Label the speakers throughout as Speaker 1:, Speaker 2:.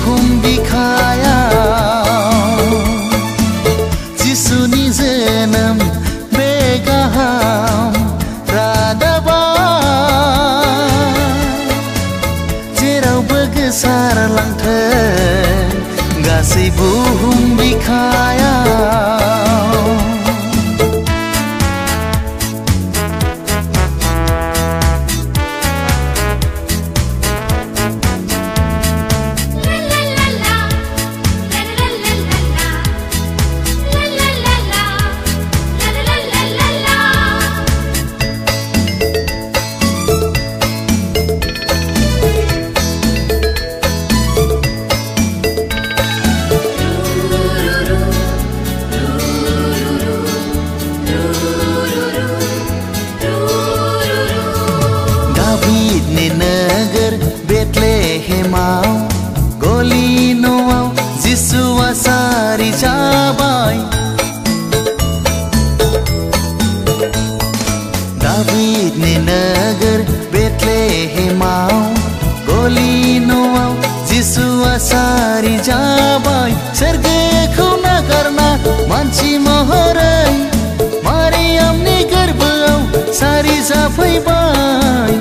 Speaker 1: बुहुम बिखायाव जिसुनि जोनोम बे गाहाम रादाबा जेरावबो गोसारलांथों गासै बुहुम बिखायाव। नगर बेथलेहेमाव गलि न'आव जिसुआ सारि जाबाय। दाभिदनि नगर बेथलेहेमाव गलि न'आव जिसुआ सारि जाबाय। सोरगोखौ नागारना मानसि महरै मारियामनि गोरबोआव सारि जाफैबाय।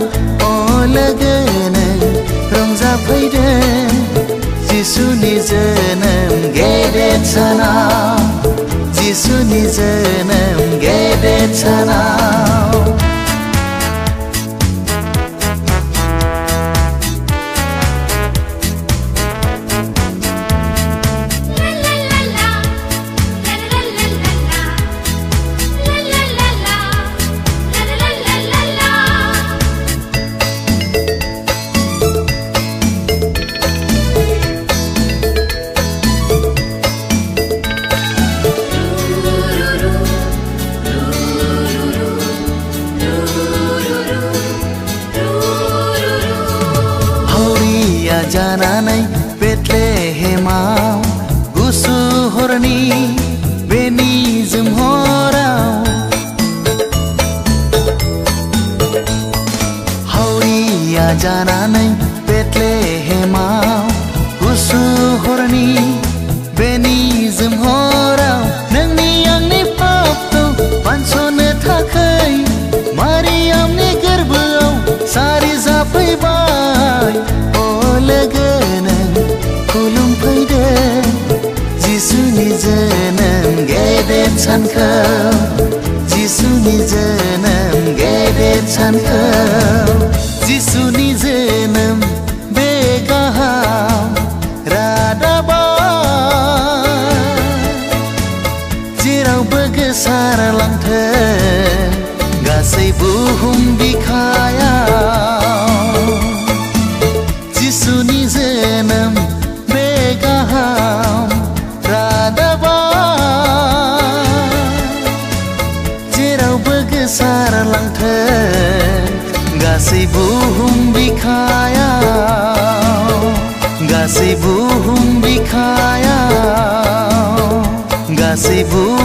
Speaker 1: लोगोनो रंजाफैदों जिसुनि जोनोम गेदेर सानाव, जिसुनि जोनोम गेदेर सानाव। जानानै बेथलेहेमाव गुसु हरनि बे निजोम हराव हावरिया जानानै बेथलेहेमाव गुसु हरनि बे निजोम हराव नोंनि आंनि पापखौ बानस'नो थाखाय मारियामनि गोरबोआव सारि जाफैबाय। लोगोनो खुलुमफैदों जिसुनि जोनोम गेदेर सानखौ, जिसुनि जोनोम गेदेर सानखौ। जिसुनि जोनोम बे गाहाम रादाबा जेरावबो गोसारलांथों गासै बुहुम बिखायाव। जिसुनि जोनोम बे गाहाम रादाबा जेरावबो गोसारलांथों गासै बुहुम बिखायाव, गासै बुहुम बिखायाव, गासै बुहुम